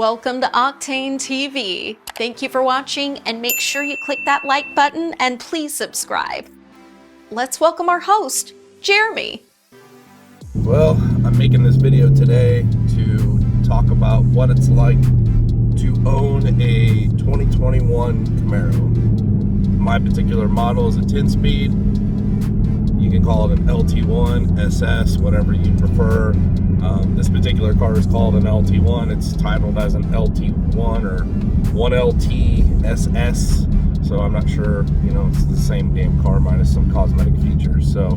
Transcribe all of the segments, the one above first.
Welcome to Octane TV. Thank you for watching, and make sure you click that like button and please subscribe. Let's welcome our host, Jeremy. Well, I'm making this video today to talk about what it's like to own a 2021 Camaro. My particular model is a 10-speed. You can call it an LT1, SS, whatever you prefer. This particular car is called an LT1. It's titled as an LT1 or 1LT SS. So I'm not sure, it's the same damn car minus some cosmetic features. So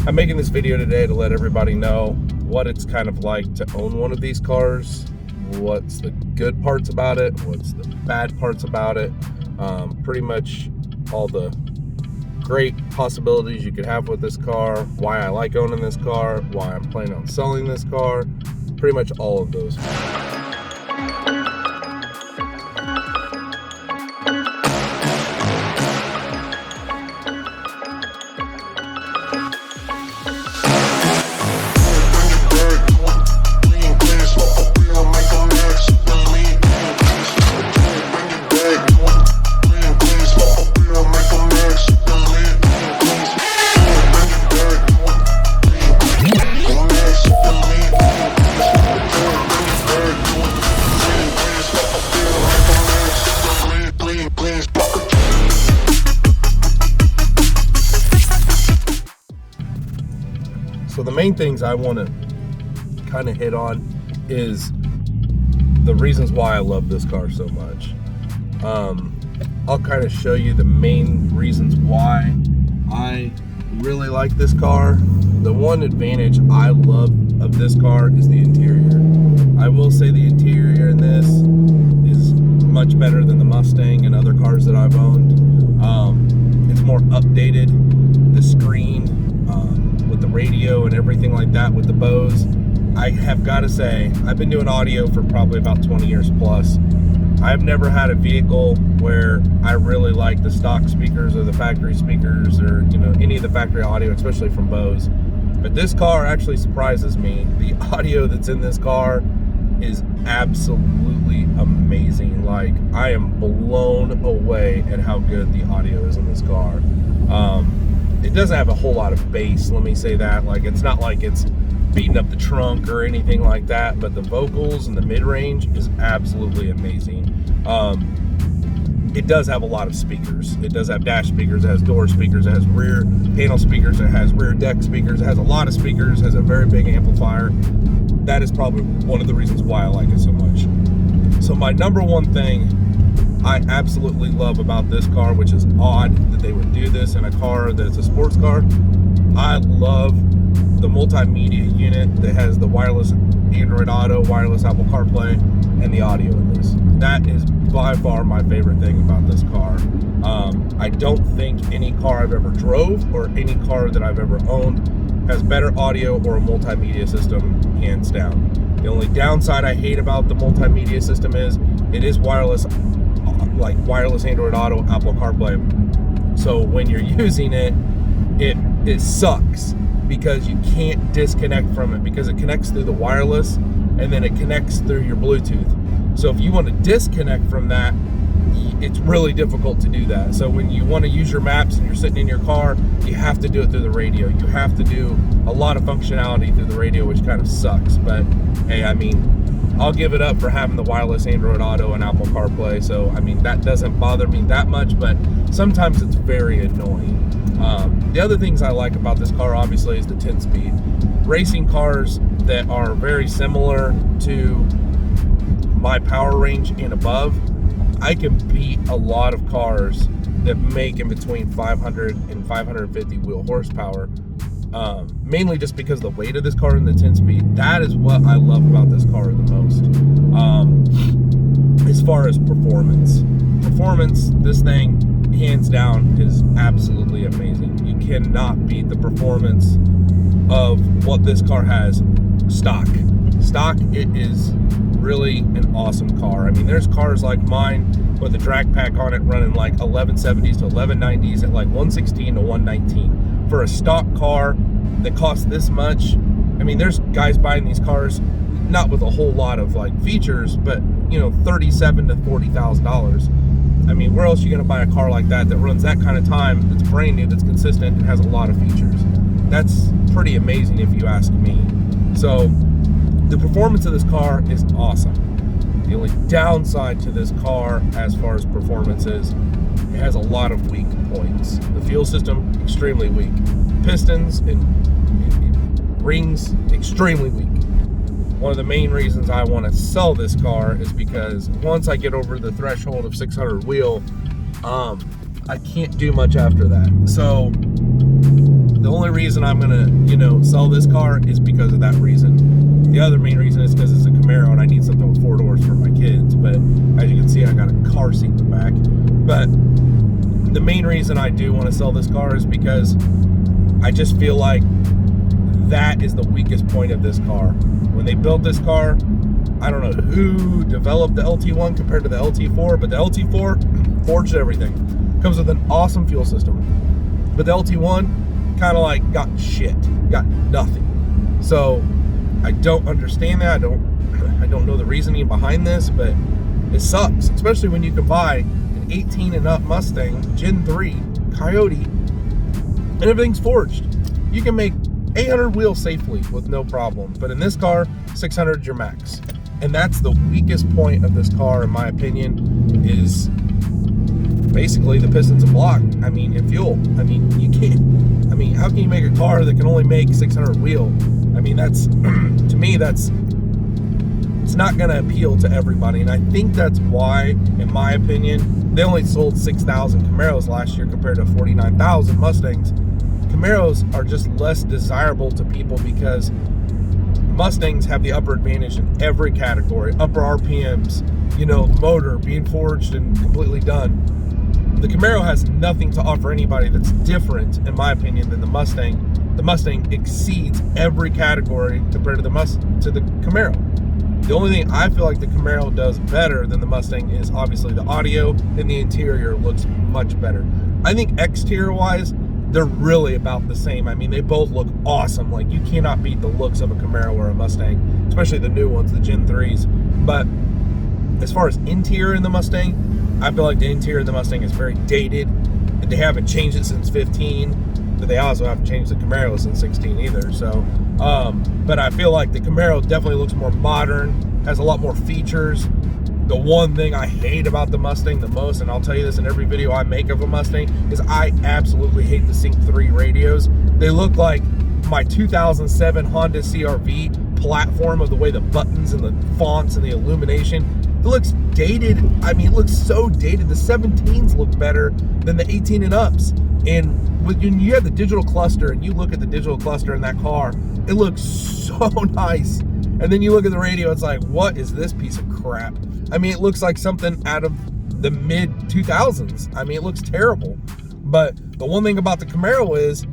I'm making this video today to let everybody know what it's kind of like to own one of these cars, what's the good parts about it, what's the bad parts about it, pretty much all the great possibilities you could have with this car, why I like owning this car, why I'm planning on selling this car, pretty much all of those. So the main things I want to kind of hit on is the reasons why I love this car so much. I'll kind of show you the main reasons why I really like this car. The one advantage I love of this car is the interior. I will say the interior in this is much better than the Mustang and other cars that I've owned. It's more updated. The screen, with the radio and everything like that, with the Bose. I have got to say, I've been doing audio for probably about 20 years plus. I've never had a vehicle where I really like the stock speakers or the factory speakers or any of the factory audio, especially from Bose. But this car actually surprises me. The audio that's in this car is absolutely amazing. Like, I am blown away at how good the audio is in this car. It doesn't have a whole lot of bass, let me say that. Like, it's not like it's beating up the trunk or anything like that, but the vocals and the mid-range is absolutely amazing. It does have a lot of speakers. It does have dash speakers, it has door speakers, it has rear panel speakers, it has rear deck speakers, it has a lot of speakers, it has a very big amplifier. That is probably one of the reasons why I like it so much. So my number one thing I absolutely love about this car, which is odd that they would do this in a car that's a sports car, I love the multimedia unit that has the wireless Android Auto, wireless Apple CarPlay, and the audio in this. That is by far my favorite thing about this car. I don't think any car I've ever drove or any car that I've ever owned has better audio or a multimedia system, hands down. The only downside I hate about the multimedia system is it is wireless, like wireless Android Auto, Apple CarPlay. So when you're using it, it sucks because you can't disconnect from it because it connects through the wireless and then it connects through your Bluetooth. So if you want to disconnect from that, it's really difficult to do that. So when you want to use your maps and you're sitting in your car, you have to do it through the radio. You have to do a lot of functionality through the radio, which kind of sucks. But hey, I mean, I'll give it up for having the wireless Android Auto and Apple CarPlay. So, I mean, that doesn't bother me that much, but sometimes it's very annoying. The other things I like about this car, obviously, is the 10-speed. Racing cars that are very similar to my power range and above, I can beat a lot of cars that make in between 500 and 550 wheel horsepower. Mainly just because of the weight of this car and the 10-speed. That is what I love about this car the most. As far as performance, this thing, hands down, is absolutely amazing. You cannot beat the performance of what this car has stock. It is really an awesome car. I mean, there's cars like mine with a drag pack on it running like 1170s to 1190s at like 116 to 119. For a stock car that costs this much, I mean, there's guys buying these cars not with a whole lot of like features, but you know, $37,000 to $40,000. I mean, where else are you going to buy a car like that that runs that kind of time, that's brand new, that's consistent, and has a lot of features? That's pretty amazing if you ask me. So the performance of this car is awesome. The only downside to this car as far as performance is it has a lot of weak points. The fuel system, extremely weak. Pistons and rings, extremely weak. One of the main reasons I want to sell this car is because once I get over the threshold of 600 wheel, I can't do much after that. So the only reason I'm gonna, you know, sell this car is because of that reason. The other main reason is because it's a Camaro and I need something with 4 doors for my kids. But as you can see, I got a car seat in the back. But the main reason I do want to sell this car is because I just feel like that is the weakest point of this car. When they built this car, I don't know who developed the LT1 compared to the LT4, but the LT4 forged everything. Comes with an awesome fuel system. But the LT1 kind of like got nothing. So I don't understand that. I don't know the reasoning behind this, but it sucks, especially when you can buy an 18 and up Mustang Gen 3 Coyote and everything's forged. You can make 800 wheels safely with no problem, but in this car, 600 is your max. And that's the weakest point of this car, in my opinion, is basically the pistons and block. I mean, and fuel. I mean, you can't, I mean, how can you make a car that can only make 600 wheel? I mean, that's, to me, that's, it's not going to appeal to everybody. And I think that's why, in my opinion, they only sold 6,000 Camaros last year compared to 49,000 Mustangs. Camaros are just less desirable to people because Mustangs have the upper advantage in every category. Upper RPMs, you know, motor, being forged and completely done. The Camaro has nothing to offer anybody that's different, in my opinion, than the Mustang. The Mustang exceeds every category compared to the Camaro. The only thing I feel like the Camaro does better than the Mustang is obviously the audio, and the interior looks much better. I think exterior wise, they're really about the same. I mean, they both look awesome. Like, you cannot beat the looks of a Camaro or a Mustang, especially the new ones, the Gen 3s. But as far as interior in the Mustang, I feel like the interior of the Mustang is very dated, and they haven't changed it since 15, but they also haven't changed the Camaro since 16 either. So, but I feel like the Camaro definitely looks more modern, has a lot more features. The one thing I hate about the Mustang the most, and I'll tell you this in every video I make of a Mustang, is I absolutely hate the Sync 3 radios. They look like my 2007 Honda CR-V platform, of the way the buttons and the fonts and the illumination. It looks dated. I mean, it looks so dated. The 17s look better than the 18 and ups. And when you have the digital cluster and you look at the digital cluster in that car, it looks so nice. And then you look at the radio, it's like, what is this piece of crap? I mean, it looks like something out of the mid 2000s. I mean, it looks terrible. But the one thing about the Camaro is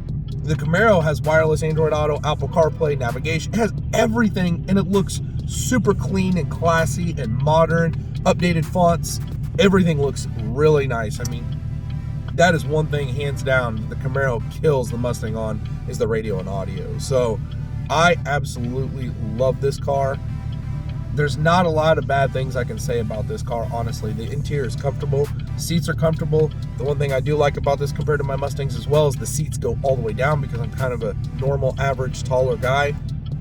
the Camaro has wireless Android Auto, Apple CarPlay, navigation. It has everything, and it looks super clean and classy and modern, updated fonts. Everything looks really nice. I mean, that is one thing, hands down, the Camaro kills the Mustang on, is the radio and audio. So I absolutely love this car. There's not a lot of bad things I can say about this car, honestly. The interior is comfortable, seats are comfortable. The one thing I do like about this compared to my Mustangs as well is the seats go all the way down, because I'm kind of a normal, average, taller guy.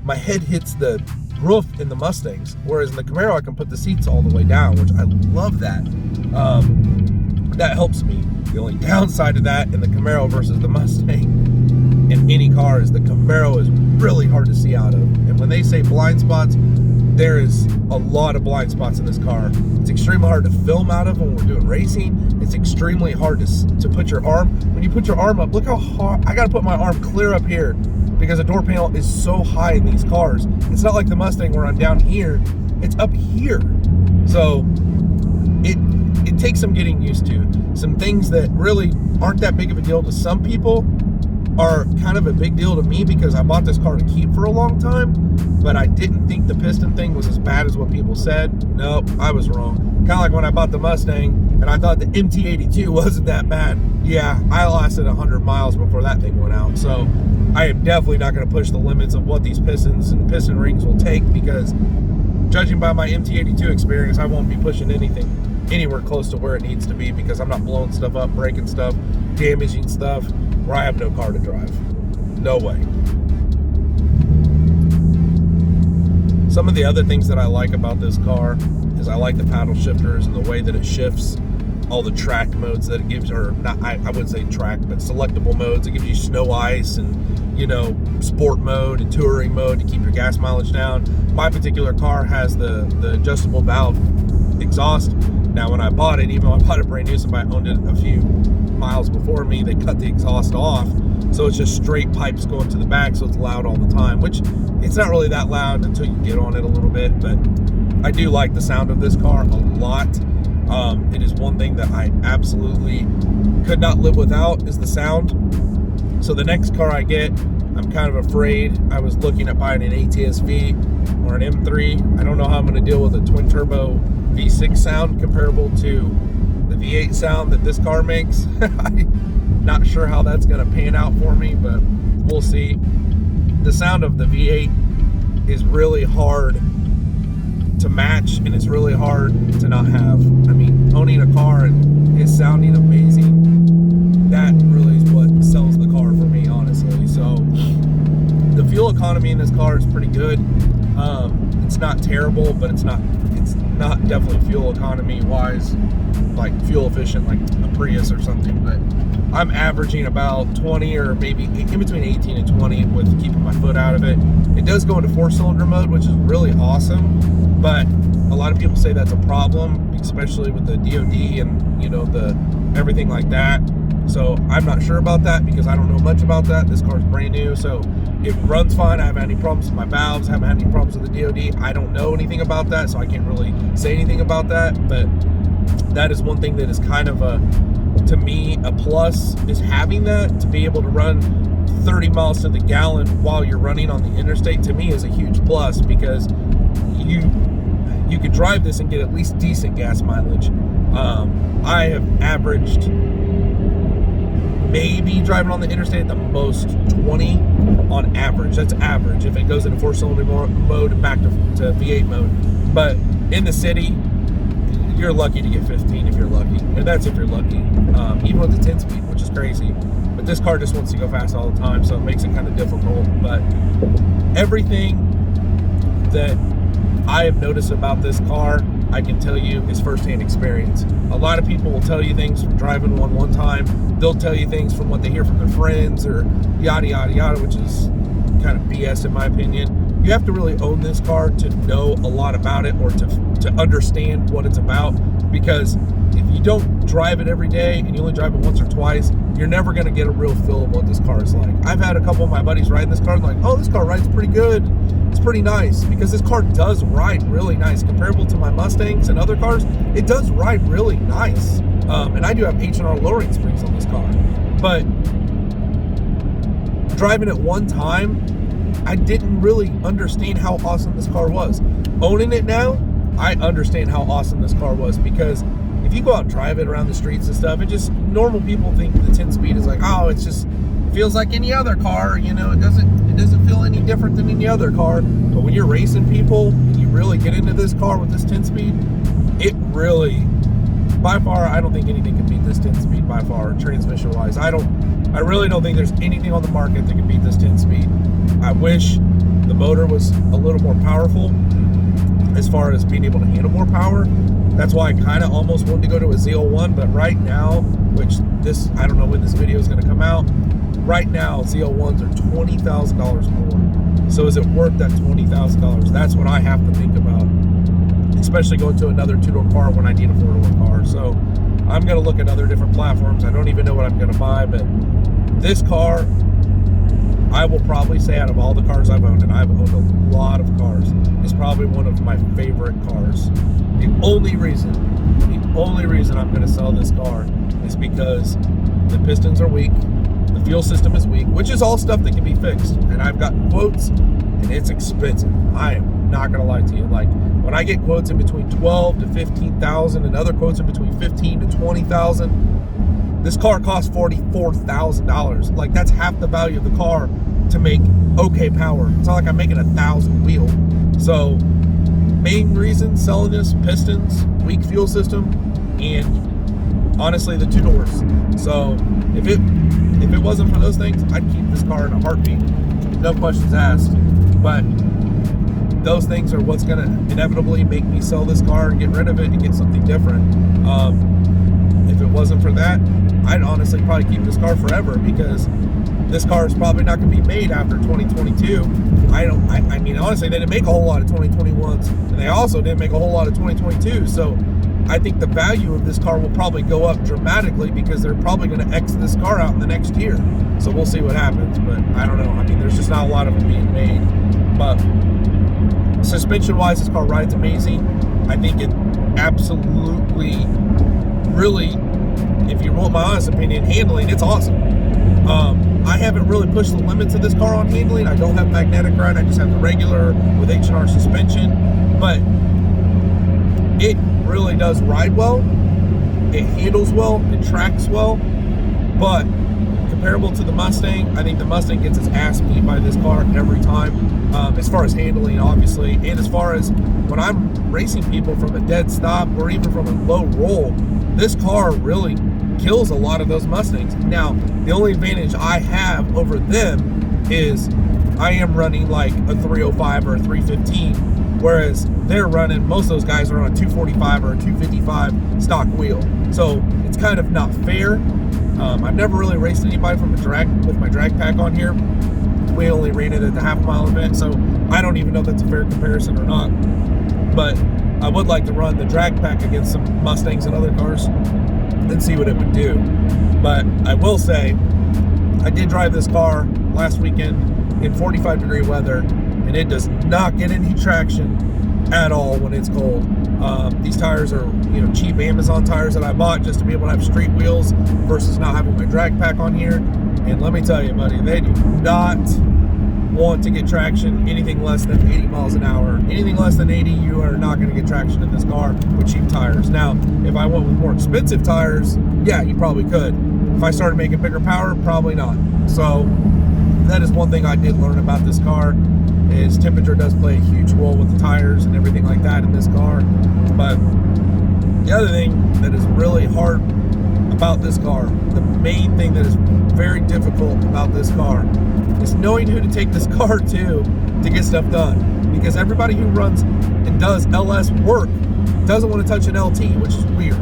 My head hits the roof in the Mustangs, whereas in the Camaro I can put the seats all the way down, which I love that. That helps me. The only downside to that in the Camaro versus the Mustang in any car is the Camaro is really hard to see out of. And when they say blind spots, there is a lot of blind spots in this car. It's extremely hard to film out of when we're doing racing. It's extremely hard to put your arm. When you put your arm up, look how hard, I gotta put my arm clear up here because the door panel is so high in these cars. It's not like the Mustang where I'm down here, it's up here. So it takes some getting used to. Some things that really aren't that big of a deal to some people are kind of a big deal to me, because I bought this car to keep for a long time, but I didn't think the piston thing was as bad as what people said. Nope, I was wrong. Kind of like when I bought the Mustang and I thought the MT82 wasn't that bad. Yeah, I lasted 100 miles before that thing went out. So I am definitely not going to push the limits of what these pistons and piston rings will take, because judging by my MT82 experience, I won't be pushing anything anywhere close to where it needs to be, because I'm not blowing stuff up, breaking stuff, damaging stuff where I have no car to drive. No way. Some of the other things that I like about this car is I like the paddle shifters and the way that it shifts, all the track modes that it gives, or not, I wouldn't say track, but selectable modes. It gives you snow, ice, and, you know, sport mode and touring mode to keep your gas mileage down. My particular car has the adjustable valve exhaust. Now, when I bought it, even though I bought it brand new, somebody owned it a few miles before me, they cut the exhaust off. So it's just straight pipes going to the back, so it's loud all the time, which it's not really that loud until you get on it a little bit, but I do like the sound of this car a lot. It is one thing that I absolutely could not live without, is the sound. So the next car I get, I'm kind of afraid. I was looking at buying an ATS-V or an M3. I don't know how I'm going to deal with a twin turbo V6 sound comparable to the V8 sound that this car makes. I'm not sure how that's going to pan out for me, but we'll see. The sound of the V8 is really hard to match, and it's really hard to not have. I mean, owning a car and it sounding amazing, that really is what sells the car for me, honestly. So the fuel economy in this car is pretty good. It's not terrible, but it's not definitely fuel economy wise, like fuel efficient like a Prius or something. But I'm averaging about 20, or maybe in between 18 and 20 with keeping my foot out of it. It does go into 4-cylinder mode, which is really awesome, but a lot of people say that's a problem, especially with the DOD and, you know, the everything like that. So I'm not sure about that, because I don't know much about that. This car's brand new, so it runs fine. I haven't had any problems with my valves, haven't had any problems with the DOD. I don't know anything about that, so I can't really say anything about that. But that is one thing that is kind of to me, a plus, is having that, to be able to run 30 miles to the gallon while you're running on the interstate, to me is a huge plus, because you could drive this and get at least decent gas mileage. I have averaged, maybe driving on the interstate at the most, 20 on average. That's average if it goes into 4-cylinder mode and back to V8 mode. But in the city, you're lucky to get 15 if you're lucky, and that's if you're lucky, even with the 10-speed, which is crazy. But this car just wants to go fast all the time, so it makes it kind of difficult. But everything that I have noticed about this car, I can tell you, is firsthand experience. A lot of people will tell you things from driving one time. They'll tell you things from what they hear from their friends, or yada yada yada, which is kind of BS in my opinion. You have to really own this car to know a lot about it, or to understand what it's about, because if you don't drive it every day and you only drive it once or twice, you're never going to get a real feel of what this car is like. I've had a couple of my buddies riding this car and like, oh, this car rides pretty good. It's pretty nice, because this car does ride really nice. Comparable to my Mustangs and other cars, it does ride really nice. And I do have H&R lowering springs on this car. But driving it one time, I didn't really understand how awesome this car was. Owning it now, I understand how awesome this car was, because if you go out and drive it around the streets and stuff, it just, normal people think the 10-speed is like, oh, it's just, it feels like any other car, you know, it doesn't feel any different than any other car. But when you're racing people and you really get into this car with this 10-speed, it really, by far, I don't think anything can beat this 10-speed by far, transmission-wise. I really don't think there's anything on the market that can beat this 10-speed. I wish the motor was a little more powerful as far as being able to handle more power. That's why I kind of almost wanted to go to a Z01, but right now, which this, I don't know when this video is going to come out, right now Z01s are $20,000 more. So is it worth that $20,000? That's what I have to think about, especially going to another two-door car when I need a four-door car. So I'm going to look at other different platforms. I don't even know what I'm going to buy, but this car, I will probably say, out of all the cars I've owned, and I've owned a lot of cars, is probably one of my favorite cars. The only reason I'm going to sell this car is because the pistons are weak, the fuel system is weak, which is all stuff that can be fixed. And I've gotten quotes, and it's expensive. I am not gonna lie to you. Like, when I get quotes in between 12 to 15,000 and other quotes in between 15 to 20,000, this car costs $44,000. Like, that's half the value of the car to make okay power. It's not like I'm making 1,000 wheel. So main reason selling this: pistons, weak fuel system, and honestly the 2 doors. So if it wasn't for those things, I'd keep this car in a heartbeat, no questions asked. But those things are what's gonna inevitably make me sell this car and get rid of it and get something different. If it wasn't for that, I'd honestly probably keep this car forever, because this car is probably not going to be made after 2022. I mean, honestly, they didn't make a whole lot of 2021s, and they also didn't make a whole lot of 2022. So I think the value of this car will probably go up dramatically, because they're probably going to X this car out in the next year. So we'll see what happens, but I don't know. I mean, there's just not a lot of them being made. But suspension-wise, this car rides amazing. I think it absolutely, really, if you want my honest opinion, handling, it's awesome. I haven't really pushed the limits of this car on handling. I don't have magnetic ride. I just have the regular with H&R suspension. But it really does ride well. It handles well. It tracks well. But comparable to the Mustang, I think the Mustang gets its ass beat by this car every time. As far as handling, obviously. And as far as when I'm racing people from a dead stop or even from a low roll, this car really kills a lot of those Mustangs. Now, the only advantage I have over them is I am running like a 305 or a 315, whereas they're running, most of those guys are on a 245 or a 255 stock wheel. So it's kind of not fair. I've never really raced anybody from a drag with my drag pack on here. We only ran it at the half-mile event, so I don't even know if that's a fair comparison or not. But I would like to run the drag pack against some Mustangs and other cars and see what it would do. But I will say, I did drive this car last weekend in 45-degree weather, and it does not get any traction at all when it's cold. These tires are, cheap Amazon tires that I bought just to be able to have street wheels versus not having my drag pack on here. And let me tell you, buddy, they do not want to get traction anything less than 80 miles an hour. Anything less than 80, you are not going to get traction in this car with cheap tires. Now, if I went with more expensive tires, yeah, you probably could. If I started making bigger power, probably not. So that is one thing I did learn about this car, is temperature does play a huge role with the tires and everything like that in this car. But the other thing that is really hard about this car, the main thing that is very difficult about this car, is knowing who to take this car to get stuff done. Because everybody who runs and does LS work doesn't want to touch an LT, which is weird.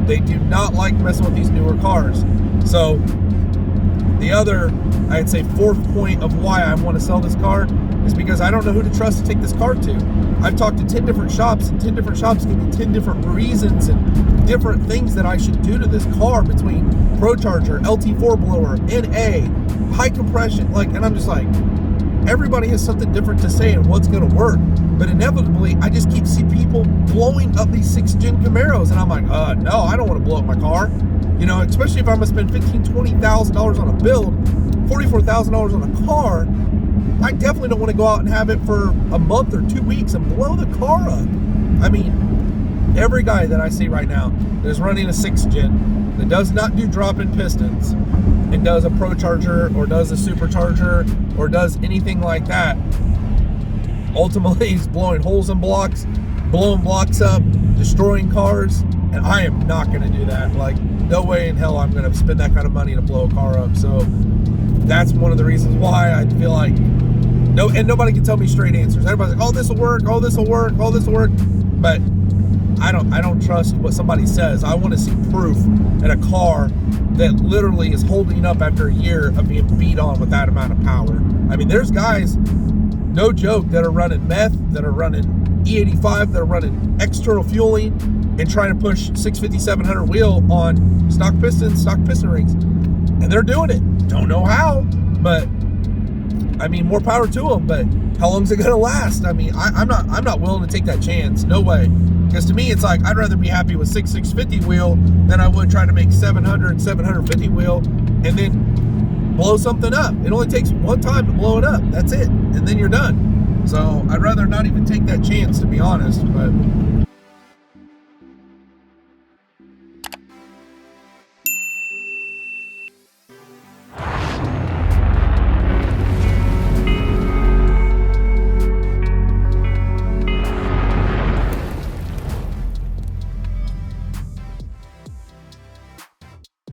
They do not like messing with these newer cars. So the other, I'd say, fourth point of why I want to sell this car is because I don't know who to trust to take this car to. I've talked to 10 different shops, and 10 different shops give me 10 different reasons and different things that I should do to this car, between ProCharger, LT4 blower, NA, high compression, and I'm just like, everybody has something different to say and what's going to work. But inevitably, I just keep seeing people blowing up these 6th-gen Camaros, and I'm like, no, I don't want to blow up my car. Especially if I'm going to spend $15,000, $20,000 on a build, $44,000 on a car, I definitely don't want to go out and have it for a month or 2 weeks and blow the car up. I mean, every guy that I see right now that is running a 6th-gen that does not do drop-in pistons and does a ProCharger or does a supercharger or does anything like that, ultimately he's blowing holes in blocks, blowing blocks up, destroying cars, and I am not going to do that. No way in hell I'm going to spend that kind of money to blow a car up. So that's one of the reasons why I feel like nobody can tell me straight answers. Everybody's like, oh, this will work, oh, this will work, oh, this will work. But I don't trust what somebody says. I want to see proof in a car that literally is holding up after a year of being beat on with that amount of power. I mean, there's guys, no joke, that are running meth, that are running E85, that are running external fueling and trying to push 650, 700 wheel on stock pistons, stock piston rings. And they're doing it. Don't know how, but I mean, more power to them. But how long is it going to last? I mean, I'm not willing to take that chance. No way. Because to me, it's like, I'd rather be happy with 650 wheel than I would try to make 700, 750 wheel and then blow something up. It only takes one time to blow it up. That's it. And then you're done. So I'd rather not even take that chance, to be honest. But